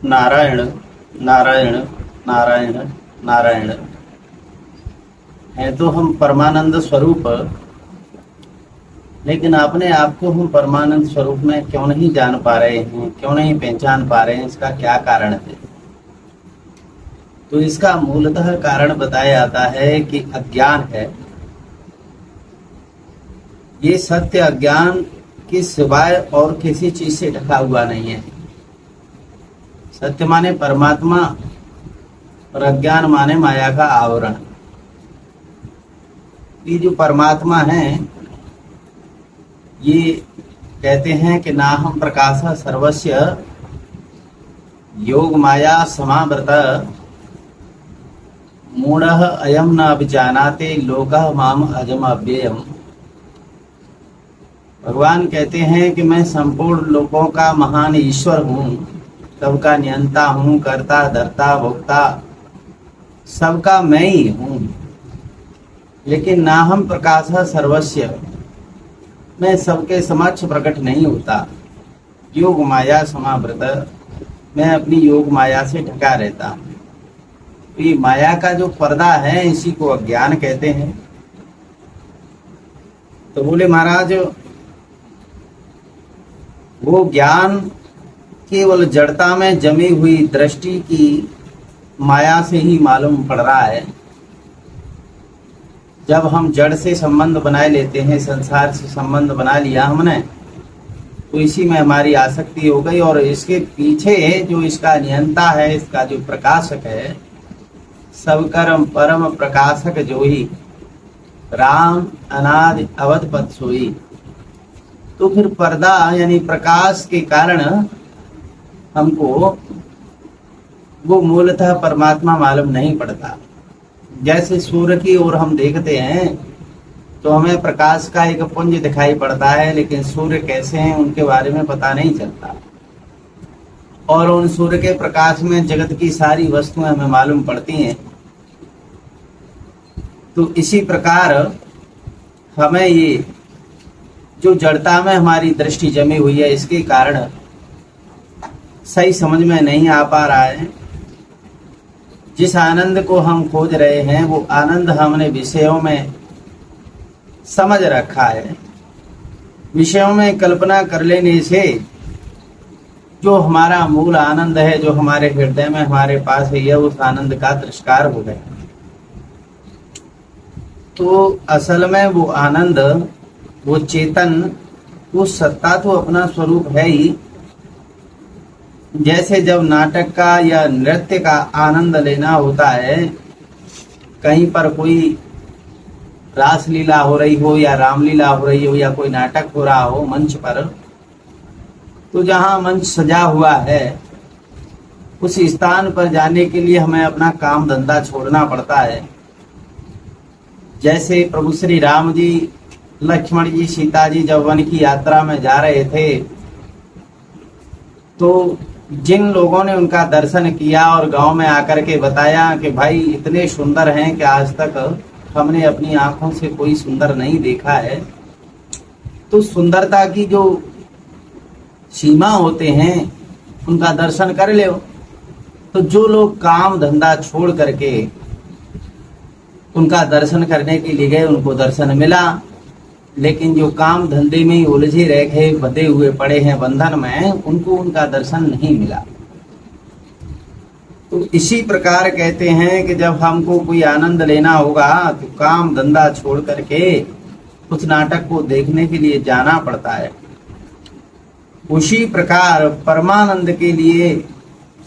नारायण नारायण नारायण नारायण है तो हम परमानंद स्वरूप, लेकिन अपने आप को हम परमानंद स्वरूप में क्यों नहीं जान पा रहे हैं, क्यों नहीं पहचान पा रहे हैं? इसका क्या कारण है? तो इसका मूलतः कारण बताया जाता है कि अज्ञान है। ये सत्य अज्ञान के सिवाय और किसी चीज से ढका हुआ नहीं है। सत्य माने परमात्मा और अज्ञान माने माया का आवरण। ये जो परमात्मा है, ये कहते हैं कि नाहं प्रकाशः सर्वस्य योग माया समावृत मूढ़ः अयं न अभिजानाते लोकः माम अजम अव्ययम्। भगवान कहते हैं कि मैं संपूर्ण लोकों का महान ईश्वर हूँ, सबका नियंता हूँ, कर्ता धर्ता भोक्ता सबका मैं ही हूँ। लेकिन नाहं प्रकाशः सर्वस्य, मैं सबके समक्ष प्रकट नहीं होता। योग माया समावृत, मैं अपनी योग माया से ढका रहता हूँ। ये माया का जो पर्दा है, इसी को अज्ञान कहते हैं। तो बोले महाराज, वो ज्ञान केवल जड़ता में जमी हुई दृष्टि की माया से ही मालूम पड़ रहा है। जब हम जड़ से संबंध बनाए लेते हैं, संसार से संबंध बना लिया हमने, तो इसी में हमारी आसक्ति हो गई। और इसके पीछे जो इसका नियंता है, इसका जो प्रकाशक है, सब कर्म परम प्रकाशक जो ही राम अनादि अवध पद सोई। तो फिर पर्दा यानी प्रकाश के कारण हमको वो मूलतः परमात्मा मालूम नहीं पड़ता। जैसे सूर्य की ओर हम देखते हैं तो हमें प्रकाश का एक पुंज दिखाई पड़ता है, लेकिन सूर्य कैसे हैं उनके बारे में पता नहीं चलता। और उन सूर्य के प्रकाश में जगत की सारी वस्तुएं हमें मालूम पड़ती हैं। तो इसी प्रकार हमें ये जो जड़ता में हमारी दृष्टि जमी हुई है, इसके कारण सही समझ में नहीं आ पा रहा है। जिस आनंद को हम खोज रहे हैं, वो आनंद हमने विषयों में समझ रखा है। विषयों में कल्पना कर लेने से जो हमारा मूल आनंद है, जो हमारे हृदय में हमारे पास है, यह उस आनंद का तिरस्कार हो गया। तो असल में वो आनंद, वो चेतन, वो सत्ता तो अपना स्वरूप है ही। जैसे जब नाटक का या नृत्य का आनंद लेना होता है, कहीं पर कोई रासलीला हो रही हो या रामलीला हो रही हो या कोई नाटक हो रहा हो मंच पर, तो जहाँ मंच सजा हुआ है उस स्थान पर जाने के लिए हमें अपना काम धंधा छोड़ना पड़ता है। जैसे प्रभु श्री राम जी, लक्ष्मण जी, सीता जी जब वन की यात्रा में जा रहे थे, तो जिन लोगों ने उनका दर्शन किया और गांव में आकर के बताया कि भाई इतने सुंदर हैं कि आज तक हमने अपनी आंखों से कोई सुंदर नहीं देखा है, तो सुंदरता की जो सीमा होते हैं उनका दर्शन कर ले। तो जो लोग काम धंधा छोड़ करके उनका दर्शन करने के लिए गए, उनको दर्शन मिला। लेकिन जो काम धंधे में ही उलझे रह गए, बंधे हुए पड़े हैं बंधन में, उनको उनका दर्शन नहीं मिला। तो इसी प्रकार कहते हैं कि जब हमको कोई आनंद लेना होगा तो काम धंधा छोड़ करके उस नाटक को देखने के लिए जाना पड़ता है। उसी प्रकार परमानंद के लिए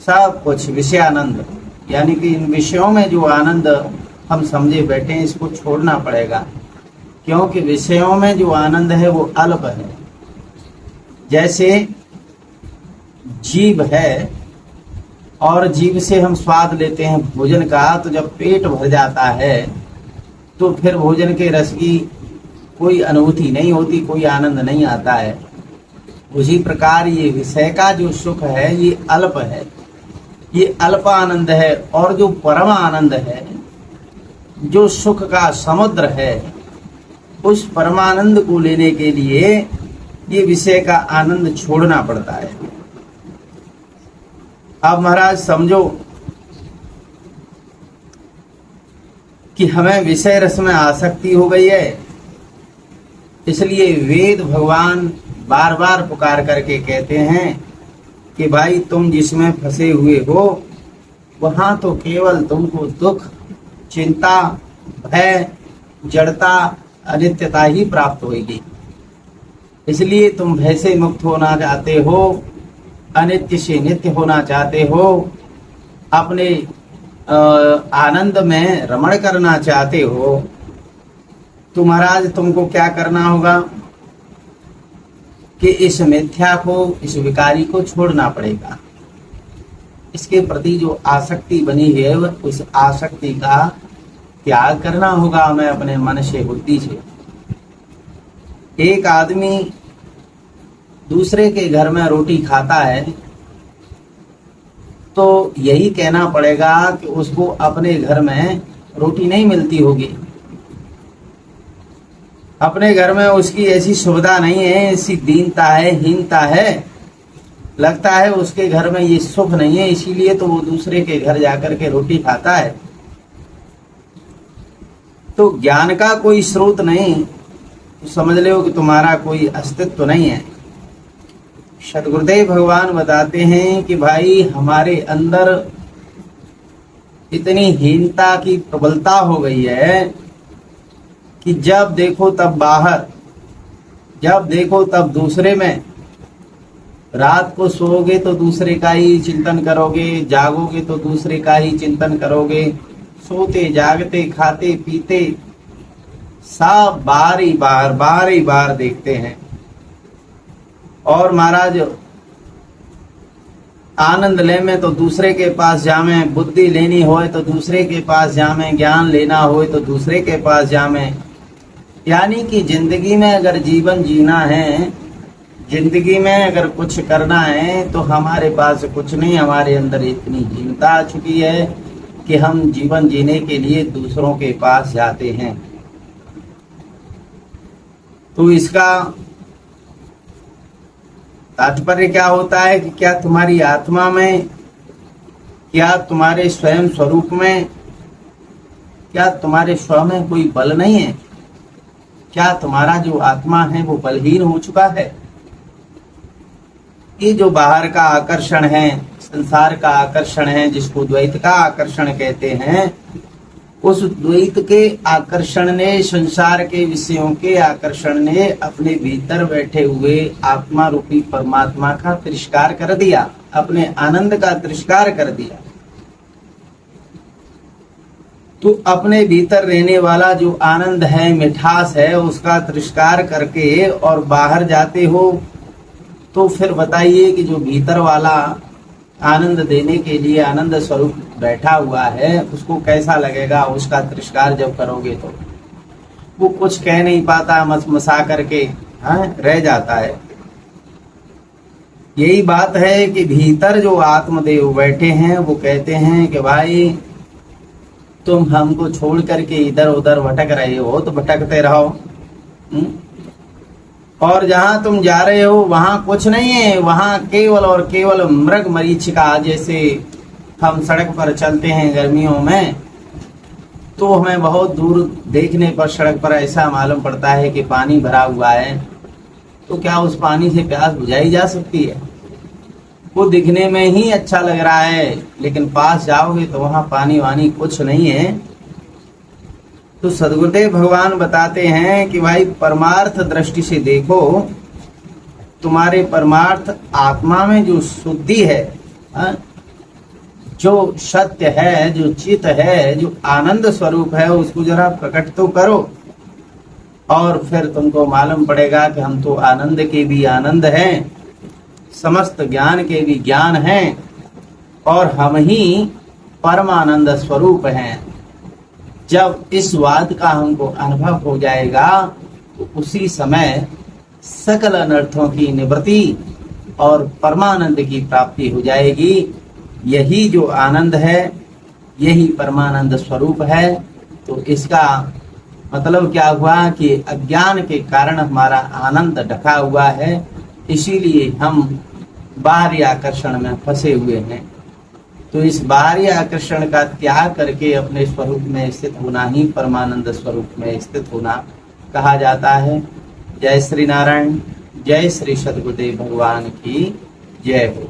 सब कुछ विषयानंद, यानी कि इन विषयों में जो आनंद हम समझे बैठे हैं, इसको छोड़ना पड़ेगा। क्योंकि विषयों में जो आनंद है वो अल्प है। जैसे जीभ है और जीभ से हम स्वाद लेते हैं भोजन का, तो जब पेट भर जाता है तो फिर भोजन के रस की कोई अनुभूति नहीं होती, कोई आनंद नहीं आता है। उसी प्रकार ये विषय का जो सुख है ये अल्प है, ये अल्प आनंद है। और जो परम आनंद है, जो सुख का समुद्र है, उस परमानंद को लेने के लिए ये विषय का आनंद छोड़ना पड़ता है। अब महाराज समझो कि हमें विषय रस में आसक्ति हो गई है, इसलिए वेद भगवान बार बार पुकार करके कहते हैं कि भाई तुम जिसमें फंसे हुए हो वहां तो केवल तुमको दुख, चिंता, भय, जड़ता, अनित्यता ही प्राप्त होगी। इसलिए तुम भय से मुक्त होना चाहते हो, अनित्य से नित्य होना चाहते हो, अपने आनंद में रमण करना चाहते हो, तो महाराज तुमको क्या करना होगा कि इस मिथ्या को, इस विकारी को छोड़ना पड़ेगा। इसके प्रति जो आसक्ति बनी है उस आसक्ति का त्याग करना होगा हमें अपने मन से, बुद्धि से। एक आदमी दूसरे के घर में रोटी खाता है तो यही कहना पड़ेगा कि उसको अपने घर में रोटी नहीं मिलती होगी। अपने घर में उसकी ऐसी सुविधा नहीं है, ऐसी दीनता है, हीनता है, लगता है उसके घर में ये सुख नहीं है, इसीलिए तो वो दूसरे के घर जाकर के रोटी खाता है। तो ज्ञान का कोई स्रोत नहीं, तो समझ लो कि तुम्हारा कोई अस्तित्व नहीं है। सद्गुरुदेव भगवान बताते हैं कि भाई हमारे अंदर इतनी हीनता की प्रबलता हो गई है कि जब देखो तब बाहर, जब देखो तब दूसरे में। रात को सोओगे तो दूसरे का ही चिंतन करोगे, जागोगे तो दूसरे का ही चिंतन करोगे, सोते जागते खाते पीते सब बार ही बार देखते हैं। और महाराज आनंद ले में तो दूसरे के पास जामे, बुद्धि लेनी होए तो दूसरे के पास जामे, ज्ञान लेना होए तो दूसरे के पास जामे। यानी कि जिंदगी में अगर जीवन जीना है, जिंदगी में अगर कुछ करना है तो हमारे पास कुछ नहीं, हमारे अंदर इतनी हीनता आ चुकी है कि हम जीवन जीने के लिए दूसरों के पास जाते हैं। तो इसका तात्पर्य क्या होता है कि क्या तुम्हारी आत्मा में, क्या तुम्हारे स्वयं स्वरूप में, क्या तुम्हारे स्व में कोई बल नहीं है? क्या तुम्हारा जो आत्मा है वो बलहीन हो चुका है? ये जो बाहर का आकर्षण है, संसार का आकर्षण है, जिसको द्वैत का आकर्षण कहते हैं, उस द्वैत के आकर्षण ने, संसार के विषयों के आकर्षण ने अपने भीतर बैठे हुए आत्मा रूपी परमात्मा का तिरस्कार कर दिया, अपने आनंद का तिरस्कार कर दिया। तो अपने भीतर रहने वाला जो आनंद है, मिठास है, उसका तिरस्कार करके और बाहर जाते हो तो फिर बताइए कि जो भीतर वाला आनंद देने के लिए आनंद स्वरूप बैठा हुआ है उसको कैसा लगेगा? उसका तिरस्कार जब करोगे तो वो कुछ कह नहीं पाता, मसा करके रह जाता है। यही बात है कि भीतर जो आत्मदेव बैठे हैं वो कहते हैं कि भाई तुम हमको छोड़ करके इधर उधर भटक रहे हो तो भटकते रहो, और जहां तुम जा रहे हो वहां कुछ नहीं है, वहां केवल और केवल मृग मरीचिका। जैसे हम सड़क पर चलते हैं गर्मियों में तो हमें बहुत दूर देखने पर सड़क पर ऐसा मालूम पड़ता है कि पानी भरा हुआ है, तो क्या उस पानी से प्यास बुझाई जा सकती है? वो दिखने में ही अच्छा लग रहा है, लेकिन पास जाओगे तो वहां पानी वानी कुछ नहीं है। तो सद्गुरुदेव भगवान बताते हैं कि भाई परमार्थ दृष्टि से देखो, तुम्हारे परमार्थ आत्मा में जो शुद्धि है, जो सत्य है, जो चित है, जो आनंद स्वरूप है, उसको जरा प्रकट तो करो, और फिर तुमको मालूम पड़ेगा कि हम तो आनंद के भी आनंद हैं, समस्त ज्ञान के भी ज्ञान हैं, और हम ही परमानंद स्वरूप हैं। जब इस बात का हमको अनुभव हो जाएगा तो उसी समय सकल अनर्थों की निवृत्ति और परमानंद की प्राप्ति हो जाएगी। यही जो आनंद है, यही परमानंद स्वरूप है। तो इसका मतलब क्या हुआ कि अज्ञान के कारण हमारा आनंद ढका हुआ है, इसीलिए हम बाहरी आकर्षण में फंसे हुए हैं। तो इस बाह्य आकर्षण का त्याग करके अपने स्वरूप में स्थित होना ही परमानंद स्वरूप में स्थित होना कहा जाता है। जय श्री नारायण, जय श्री सद्गुरुदेव भगवान की जय हो।